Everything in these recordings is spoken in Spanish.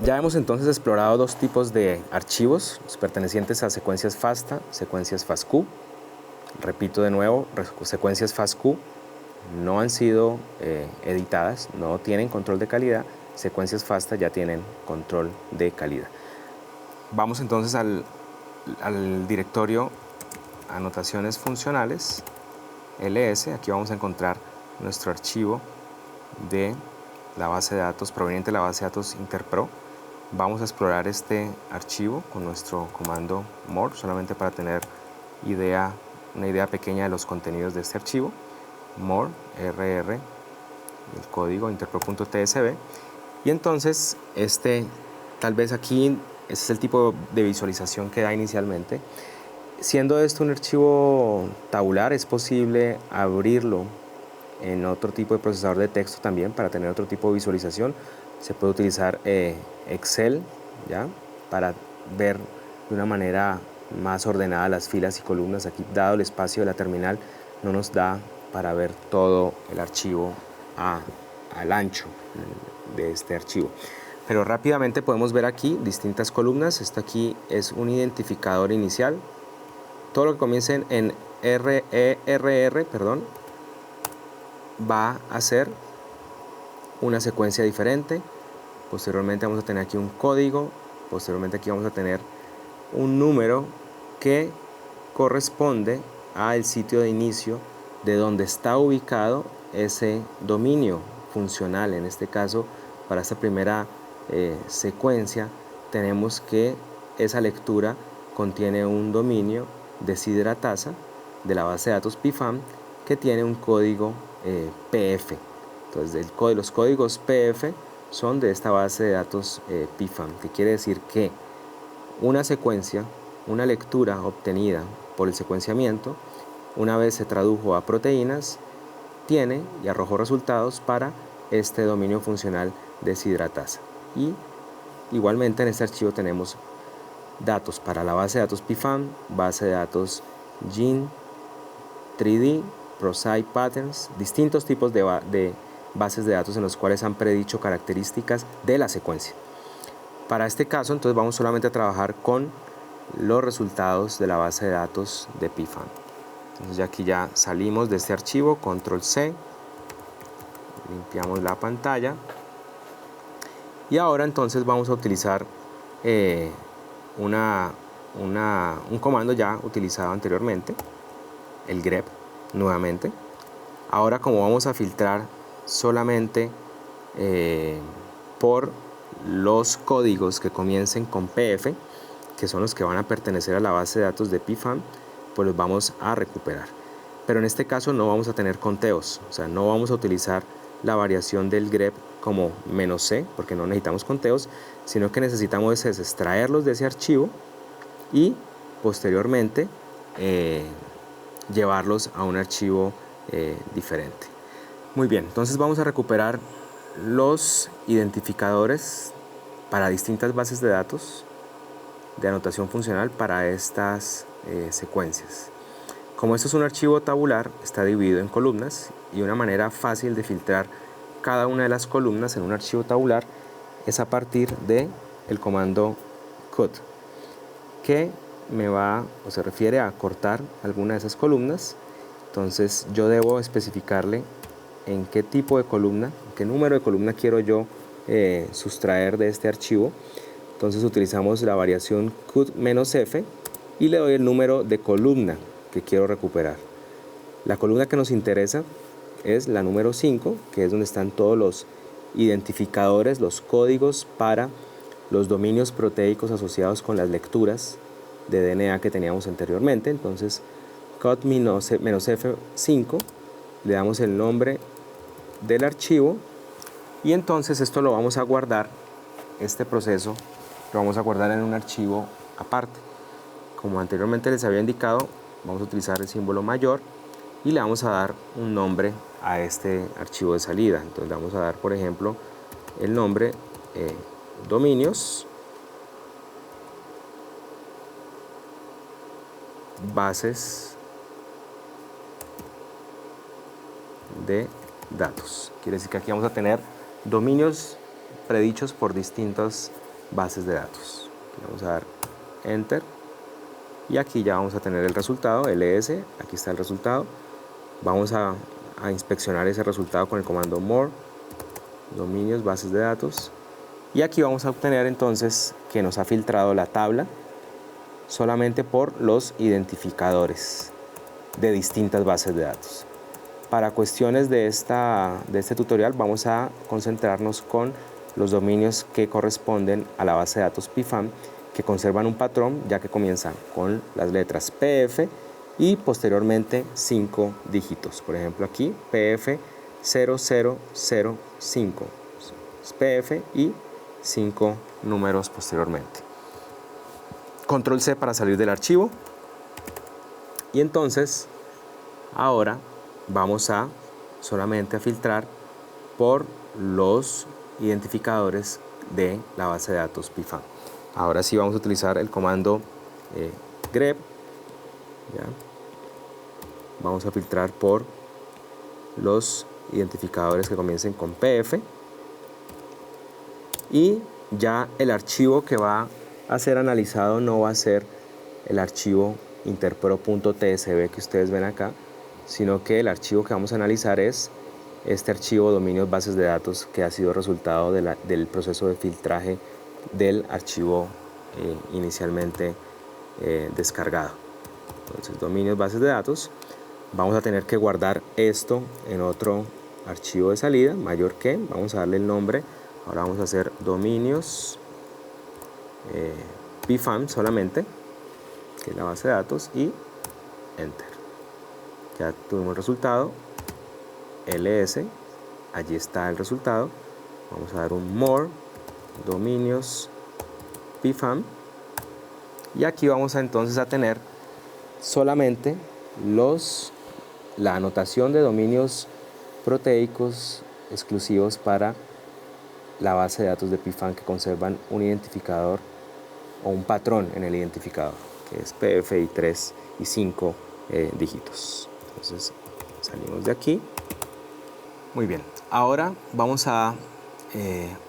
Ya hemos entonces explorado dos tipos de archivos, los pertenecientes a secuencias FASTA, secuencias FASTQ. Repito de nuevo, secuencias FASTQ no han sido editadas, no tienen control de calidad. Secuencias FASTA ya tienen control de calidad. Vamos entonces al directorio anotaciones funcionales, ls. Aquí vamos a encontrar nuestro archivo de la base de datos proveniente de la base de datos Interpro. Vamos a explorar este archivo con nuestro comando more, solamente para tener una idea pequeña de los contenidos de este archivo. More, rr, el código interpro.tsv. Y entonces, tal vez aquí, este es el tipo de visualización que da inicialmente. Siendo esto un archivo tabular, es posible abrirlo en otro tipo de procesador de texto también para tener otro tipo de visualización. Se puede utilizar Excel, ¿ya?, para ver de una manera más ordenada las filas y columnas. Aquí, dado el espacio de la terminal, no nos da para ver todo el archivo al ancho de este archivo. Pero rápidamente podemos ver aquí distintas columnas. Esto aquí es un identificador inicial. Todo lo que comience en RERR, va a ser una secuencia diferente. Posteriormente vamos a tener aquí un código. Posteriormente aquí vamos a tener un número que corresponde al sitio de inicio de donde está ubicado ese dominio funcional. En este caso, para esta primera secuencia, tenemos que esa lectura contiene un dominio deshidratasa de la base de datos PFAM que tiene un código PF. Entonces, los códigos PF son de esta base de datos PFAM, que quiere decir que una secuencia, una lectura obtenida por el secuenciamiento, una vez se tradujo a proteínas, tiene y arrojó resultados para este dominio funcional deshidratasa. Y igualmente en este archivo tenemos datos para la base de datos PFAM, base de datos Gene, 3D, ProSci Patterns, distintos tipos de bases de datos en los cuales han predicho características de la secuencia. Para este caso, entonces, vamos solamente a trabajar con los resultados de la base de datos de PFAM. Entonces, aquí ya salimos de este archivo, control C, limpiamos la pantalla. Y ahora entonces vamos a utilizar un comando ya utilizado anteriormente, el grep, nuevamente. Ahora, como vamos a filtrar solamente por los códigos que comiencen con PF, que son los que van a pertenecer a la base de datos de PFAM, pues los vamos a recuperar. Pero en este caso no vamos a tener conteos, o sea, no vamos a utilizar la variación del grep como "-c", porque no necesitamos conteos, sino que necesitamos extraerlos de ese archivo y posteriormente llevarlos a un archivo diferente. Muy bien, entonces vamos a recuperar los identificadores para distintas bases de datos de anotación funcional para estas secuencias. Como esto es un archivo tabular, está dividido en columnas, y una manera fácil de filtrar cada una de las columnas en un archivo tabular es a partir del comando cut, que se refiere a cortar alguna de esas columnas. Entonces yo debo especificarle en qué tipo de columna, qué número de columna quiero yo sustraer de este archivo. Entonces utilizamos la variación cut-f y le doy el número de columna que quiero recuperar. La columna que nos interesa es la número 5, que es donde están todos los identificadores, los códigos para los dominios proteicos asociados con las lecturas de DNA que teníamos anteriormente. Entonces, cut-f5, le damos el nombre del archivo, y entonces esto lo vamos a guardar, este proceso lo vamos a guardar en un archivo aparte. Como anteriormente les había indicado, vamos a utilizar el símbolo mayor y le vamos a dar un nombre a este archivo de salida. Entonces le vamos a dar, por ejemplo, el nombre dominios bases de datos. Quiere decir que aquí vamos a tener dominios predichos por distintos bases de datos. Vamos a dar Enter y aquí ya vamos a tener el resultado, ls, aquí está el resultado. Vamos a inspeccionar ese resultado con el comando more, dominios, bases de datos, y aquí vamos a obtener entonces que nos ha filtrado la tabla solamente por los identificadores de distintas bases de datos. Para cuestiones de este tutorial vamos a concentrarnos con los dominios que corresponden a la base de datos PFAM, que conservan un patrón ya que comienzan con las letras PF y posteriormente 5 dígitos. Por ejemplo aquí PF 0005, PF y 5 números posteriormente. Control C para salir del archivo. Y entonces ahora vamos a solamente a filtrar por los identificadores de la base de datos PFAM. Ahora sí vamos a utilizar el comando grep. ¿Ya? Vamos a filtrar por los identificadores que comiencen con PF y ya el archivo que va a ser analizado no va a ser el archivo interpro.tsv que ustedes ven acá, sino que el archivo que vamos a analizar es este archivo dominios bases de datos que ha sido resultado del proceso de filtraje del archivo inicialmente descargado. Entonces dominios bases de datos, vamos a tener que guardar esto en otro archivo de salida, mayor que, vamos a darle el nombre, ahora vamos a hacer dominios PFAM solamente, que es la base de datos, y Enter. Ya tuvimos el resultado, ls, allí está el resultado. Vamos a dar un more, dominios PFAM, y aquí vamos a entonces a tener solamente la anotación de dominios proteicos exclusivos para la base de datos de PFAM que conservan un identificador o un patrón en el identificador, que es PF y 3 y 5 dígitos. Entonces salimos de aquí. Muy bien, ahora vamos a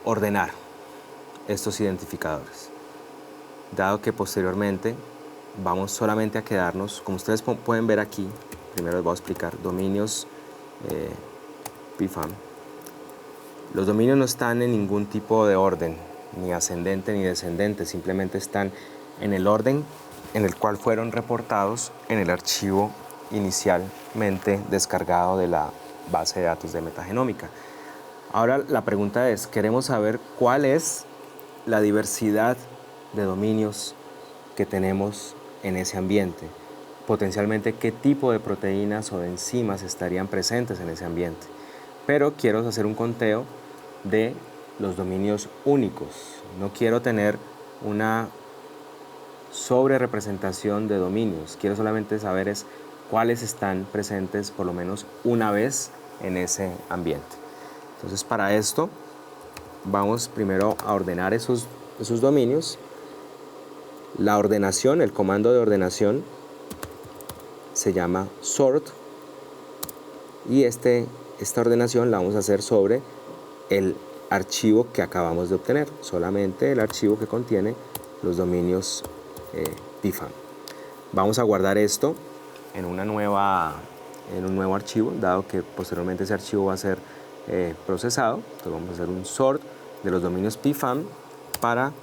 ordenar estos identificadores, dado que posteriormente vamos solamente a quedarnos, como ustedes pueden ver aquí, primero les voy a explicar, dominios PFAM. Los dominios no están en ningún tipo de orden, ni ascendente ni descendente, simplemente están en el orden en el cual fueron reportados en el archivo inicialmente descargado de la base de datos de metagenómica. Ahora la pregunta es, queremos saber cuál es la diversidad de dominios que tenemos en ese ambiente, potencialmente qué tipo de proteínas o de enzimas estarían presentes en ese ambiente. Pero quiero hacer un conteo de los dominios únicos. No quiero tener una sobrerepresentación de dominios. Quiero solamente saber cuáles están presentes por lo menos una vez en ese ambiente. Entonces para esto vamos primero a ordenar esos dominios. La ordenación, el comando de ordenación se llama sort y esta ordenación la vamos a hacer sobre el archivo que acabamos de obtener, solamente el archivo que contiene los dominios PFAM. Vamos a guardar esto en un nuevo archivo, dado que posteriormente ese archivo va a ser procesado. Entonces vamos a hacer un sort de los dominios PFAM para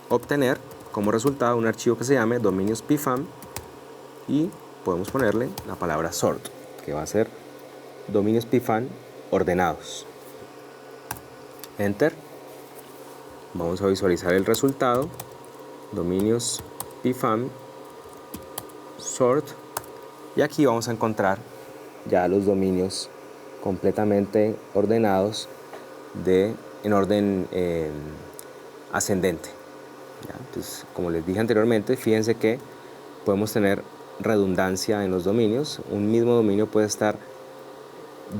obtener como resultado un archivo que se llame dominios PFAM y podemos ponerle la palabra sort, que va a ser dominios PFAM ordenados. Enter. Vamos a visualizar el resultado, dominios PFAM sort, y aquí vamos a encontrar ya los dominios completamente ordenados en orden ascendente. ¿Ya? Entonces, como les dije anteriormente, fíjense que podemos tener redundancia en los dominios. Un mismo dominio puede estar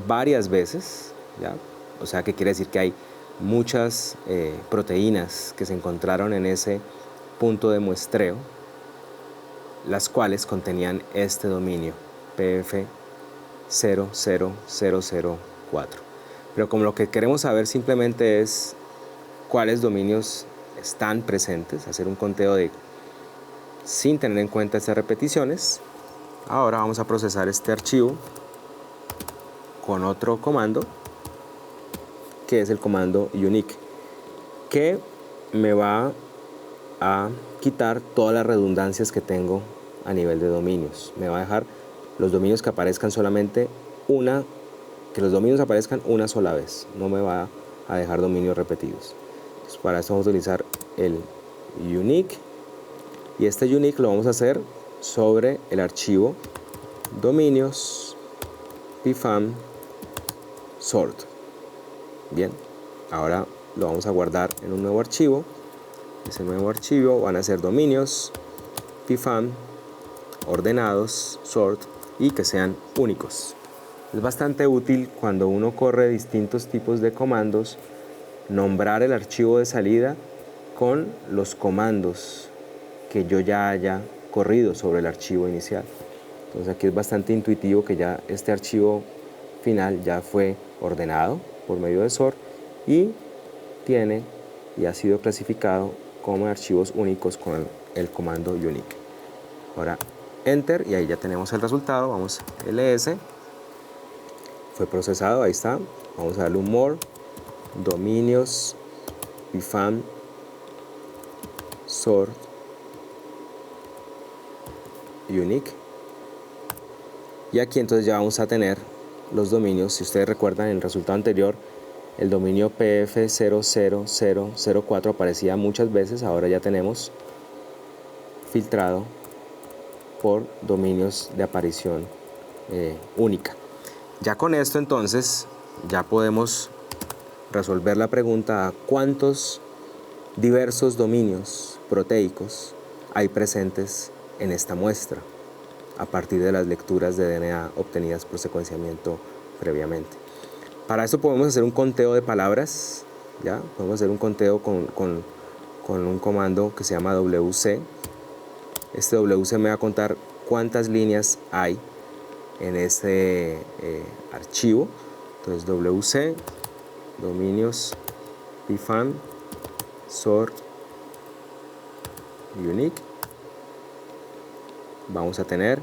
varias veces, ¿ya? O sea que quiere decir que hay muchas proteínas que se encontraron en ese punto de muestreo, las cuales contenían este dominio PF 00004. Pero como lo que queremos saber simplemente es cuáles dominios están presentes, hacer un conteo sin tener en cuenta estas repeticiones. Ahora vamos a procesar este archivo con otro comando, que es el comando unique, que me va a quitar todas las redundancias que tengo a nivel de dominios. Me va a dejar los dominios que aparezcan solamente que los dominios aparezcan una sola vez. No me va a dejar dominios repetidos. Entonces, para eso vamos a utilizar el unique, y este unique lo vamos a hacer sobre el archivo dominios pfam sort. Bien, ahora lo vamos a guardar en un nuevo archivo. Ese nuevo archivo van a ser dominios pfam ordenados sort y que sean únicos. Es bastante útil cuando uno corre distintos tipos de comandos nombrar el archivo de salida con los comandos que yo ya haya corrido sobre el archivo inicial. Entonces aquí es bastante intuitivo que ya este archivo final ya fue ordenado por medio de sort y ha sido clasificado como archivos únicos con el comando unique. Ahora enter y ahí ya tenemos el resultado. Vamos ls, fue procesado, ahí está. Vamos a darle un more, dominios pfam sort unique, y aquí entonces ya vamos a tener los dominios. Si ustedes recuerdan, en el resultado anterior el dominio pf00004 aparecía muchas veces. Ahora ya tenemos filtrado por dominios de aparición única. Ya con esto entonces ya podemos resolver la pregunta: ¿cuántos diversos dominios proteicos hay presentes en esta muestra a partir de las lecturas de DNA obtenidas por secuenciamiento previamente? Para eso podemos hacer un conteo de palabras, ¿ya? Podemos hacer un conteo con un comando que se llama wc. Este wc me va a contar cuántas líneas hay en ese archivo. Entonces wc dominios pfam sort unique, vamos a tener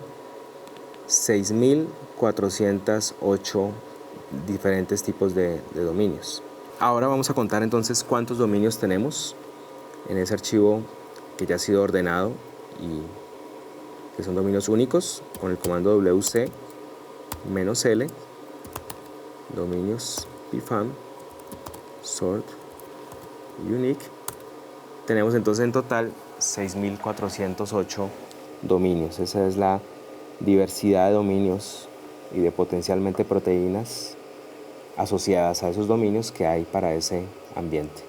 6.408 diferentes tipos de dominios. Ahora vamos a contar entonces cuántos dominios tenemos en ese archivo que ya ha sido ordenado y que son dominios únicos con el comando wc -l dominios pfam sort unique. Tenemos entonces en total 6.408 dominios. Esa es la diversidad de dominios y de potencialmente proteínas asociadas a esos dominios que hay para ese ambiente.